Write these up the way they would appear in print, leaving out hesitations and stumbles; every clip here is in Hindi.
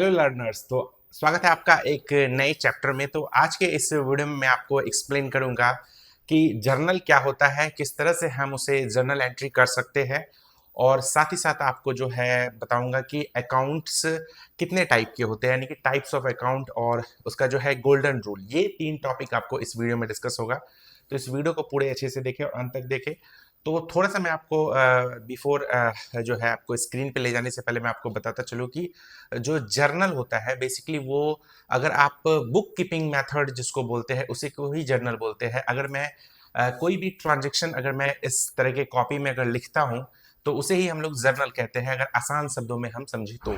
Hello learners. तो स्वागत है आपका एक नए चैप्टर में। तो आज के इस वीडियो में मैं आपको एक्सप्लेन करूंगा कि जर्नल क्या होता है, किस तरह से हम उसे जर्नल एंट्री कर सकते हैं, और साथ ही साथ आपको जो है बताऊंगा कि अकाउंट्स कितने टाइप के होते हैं, यानी कि टाइप्स ऑफ अकाउंट, और उसका जो है गोल्डन रूल। ये 3 टॉपिक आपको इस वीडियो में डिस्कस होगा। तो इस वीडियो को पूरे अच्छे से देखें और अंत तक देखें। तो थोड़ा सा मैं आपको बिफोर जो है आपको स्क्रीन पे ले जाने से पहले मैं आपको बताता चलूँ कि जो जर्नल होता है बेसिकली वो, अगर आप बुक कीपिंग मेथड जिसको बोलते हैं उसी को ही जर्नल बोलते हैं। अगर मैं कोई भी ट्रांजेक्शन अगर मैं इस तरह के कॉपी में अगर लिखता हूँ तो उसे ही हम लोग जर्नल कहते हैं, अगर आसान शब्दों में हम समझे तो।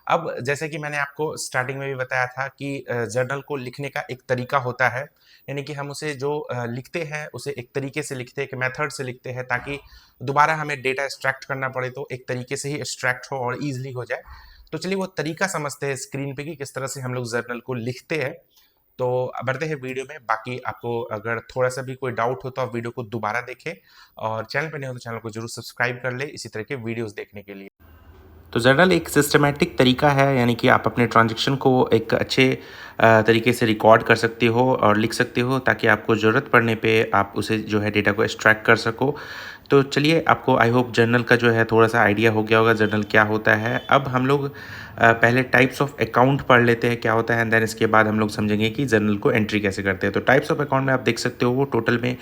अब जैसे कि मैंने आपको स्टार्टिंग में भी बताया था कि जर्नल को लिखने का एक तरीका होता है, यानी कि हम उसे जो लिखते हैं उसे एक तरीके से लिखते हैं, एक मेथड से लिखते हैं, ताकि दोबारा हमें डेटा एक्सट्रैक्ट करना पड़े तो एक तरीके से ही एक्सट्रैक्ट हो और ईजिली हो जाए। तो चलिए वो तरीका समझते हैं स्क्रीन पे कि किस तरह से हम लोग जर्नल को लिखते हैं। तो बढ़ते हैं वीडियो में। बाकी आपको अगर थोड़ा सा भी कोई डाउट हो तो आप वीडियो को दोबारा देखें, और चैनल पर नहीं हो तो चैनल को जरूर सब्सक्राइब कर ले इसी तरह के वीडियोस देखने के लिए। तो जर्नल एक सिस्टमैटिक तरीका है, यानी कि आप अपने ट्रांजैक्शन को एक अच्छे तरीके से रिकॉर्ड कर सकते हो और लिख सकते हो, ताकि आपको ज़रूरत पड़ने पे आप उसे जो है डेटा को एक्सट्रैक्ट कर सको। तो चलिए, आपको आई होप जर्नल का जो है थोड़ा सा आइडिया हो गया होगा जर्नल क्या होता है। अब हम लोग पहले टाइप्स ऑफ अकाउंट पढ़ लेते हैं क्या होता है, एंड देन इसके बाद हम लोग समझेंगे कि जर्नल को एंट्री कैसे करते हैं। तो टाइप्स ऑफ अकाउंट में आप देख सकते हो वो टोटल में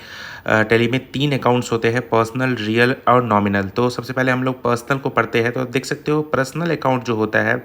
टैली में 3 अकाउंट्स होते हैं, पर्सनल, रियल और नॉमिनल। तो सबसे पहले हम लोग पर्सनल को पढ़ते हैं। तो देख सकते हो पर्सनल अकाउंट जो होता है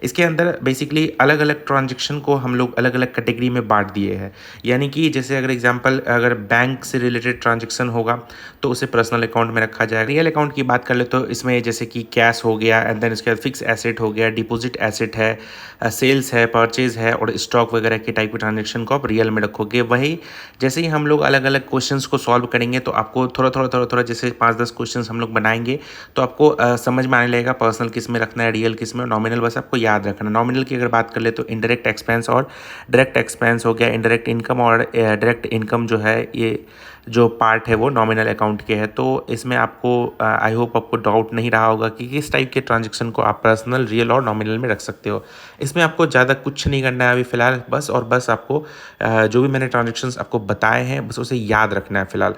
इसके अंदर बेसिकली अलग अलग ट्रांजेक्शन को हम लोग अलग अलग कैटेगरी में बांट दिए हैं। यानी कि जैसे अगर एग्जांपल अगर बैंक से रिलेटेड ट्रांजेक्शन होगा तो उसे पर्सनल अकाउंट में रखा जाएगा। रियल अकाउंट की बात कर ले तो इसमें जैसे कि कैश हो गया, एंड देन इसके बाद फिक्स एसेट हो गया, डिपॉजिट एसेट है, सेल्स है, परचेज है, और स्टॉक वगैरह के टाइप के ट्रांजेक्शन को आप रियल में रखोगे। वही जैसे ही हम लोग अलग अलग क्वेश्चंस को सॉल्व करेंगे तो आपको थोड़ा जैसे 5-10 क्वेश्चंस हम लोग बनाएंगे तो आपको समझ में आने लगेगा पर्सनल किस में रखना है, रियल किस में, नॉमिनल बस आपको याद रखना। नॉमिनल की अगर बात कर ले तो इनडायरेक्ट एक्सपेंस और डायरेक्ट एक्सपेंस हो गया, इनडायरेक्ट इनकम और डायरेक्ट इनकम जो है, ये जो पार्ट है वो नॉमिनल अकाउंट के है। तो इसमें आपको आई होप आपको डाउट नहीं रहा होगा कि किस टाइप के ट्रांजैक्शन को आप पर्सनल, रियल और नॉमिनल में रख सकते हो। इसमें आपको ज़्यादा कुछ नहीं करना है अभी फ़िलहाल, बस और बस आपको जो भी मैंने ट्रांजैक्शंस आपको बताए हैं बस उसे याद रखना है फ़िलहाल।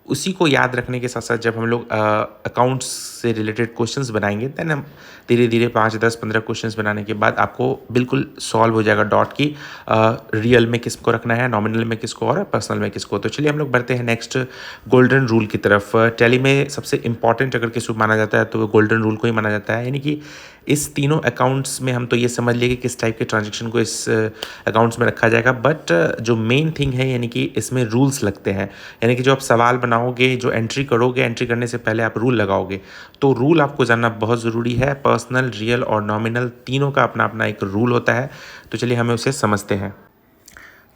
उसी को याद रखने के साथ साथ जब हम लोग अकाउंट्स से रिलेटेड क्वेश्चंस बनाएंगे देन हम धीरे धीरे 5, 10, 15 क्वेश्चंस बनाने के बाद आपको बिल्कुल सॉल्व हो जाएगा डाउट की रियल में किसको रखना है, नॉमिनल में किसको और पर्सनल में किसको। तो चलिए हम लोग बढ़ते हैं नेक्स्ट गोल्डन रूल की तरफ। टैली में सबसे इंपॉर्टेंट अगर किसको माना जाता है तो वो गोल्डन रूल को ही माना जाता है। यानी कि इस तीनों अकाउंट्स में हम तो ये समझ लिए कि किस टाइप के ट्रांजेक्शन को इस अकाउंट्स में रखा जाएगा, बट जो मेन थिंग है यानी कि इसमें रूल्स लगते हैं। यानी कि जो आप सवाल बनाओगे, जो एंट्री करोगे, एंट्री करने से पहले आप रूल लगाओगे, तो रूल आपको जानना बहुत ज़रूरी है। पर्सनल, रियल और नॉमिनल तीनों का अपना अपना एक रूल होता है। तो चलिए हमें उसे समझते हैं।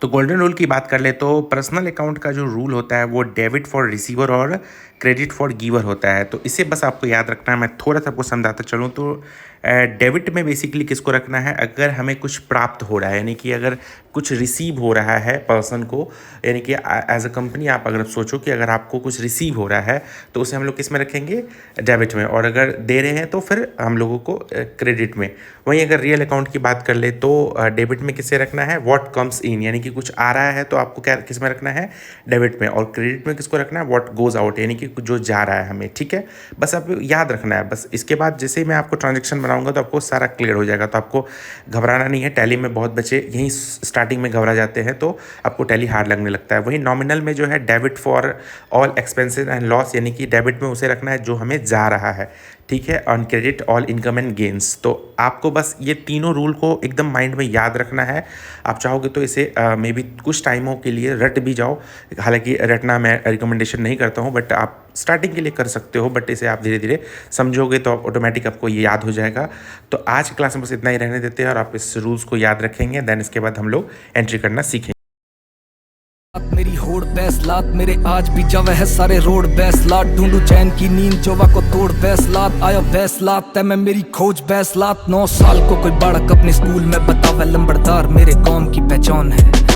तो गोल्डन रूल की बात कर ले तो पर्सनल अकाउंट का जो रूल होता है वो डेबिट फॉर रिसीवर और क्रेडिट फॉर गिवर होता है। तो इसे बस आपको याद रखना है। मैं थोड़ा सा आपको समझाता चलूँ तो डेबिट में बेसिकली किसको रखना है, अगर हमें कुछ प्राप्त हो रहा है, यानी कि अगर कुछ रिसीव हो रहा है पर्सन को, यानी कि एज अ कंपनी आप अगर सोचो कि अगर आपको कुछ रिसीव हो रहा है तो उसे हम लोग किस में रखेंगे, डेबिट में, और अगर दे रहे हैं तो फिर हम लोगों को क्रेडिट में। वहीं अगर रियल अकाउंट की बात कर ले तो डेबिट में किसे रखना है, व्हाट कम्स इन, यानी कि कुछ आ रहा है तो आपको क्या किस में रखना है, डेबिट में, और क्रेडिट में किसको रखना है, व्हाट गोज आउट, यानी कि जो जा रहा है हमें। ठीक है, बस आप याद रखना है बस। इसके बाद जैसे ही मैं आपको ट्रांजेक्शन बनाऊंगा तो आपको सारा क्लियर हो जाएगा, तो आपको घबराना नहीं है। टैली में बहुत बच्चे यहीं स्टार्टिंग में घबरा जाते हैं तो आपको टैली हार्ड लगने लगता है। वहीं नॉमिनल में जो है debit for all expenses and loss, यानी कि डेबिट में उसे रखना है जो हमें जा रहा है। ठीक है, on credit all income and gains. तो आपको बस ये तीनों रूल को एकदम माइंड में याद रखना है। आप चाहोगे तो इसे मे बी कुछ टाइमों के लिए रट भी जाओ, हालांकि रटना मैं रिकमेंडेशन नहीं करता हूँ, बट आप स्टार्टिंग के लिए कर सकते हो, बट इसे आप धीरे धीरे समझोगे तो ऑटोमेटिक आपको ये याद हो जाएगा। तो आज की क्लास में बस इतना ही रहने देते हैं और आप इस रूल्स को याद रखेंगे, देन इसके बाद हम लोग एंट्री करना सीखेंगे। मेरी होड़ बैसलात मेरे आज भी जावे है सारे रोड बैसलात, ढूंढू चैन की नींद जोवा को तोड़ बैसलात, आया बैसलात तय में मेरी खोज बैसलात। 9 साल को कोई बालक अपने स्कूल में बतावे लंबड़दार मेरे कौम की पहचान है।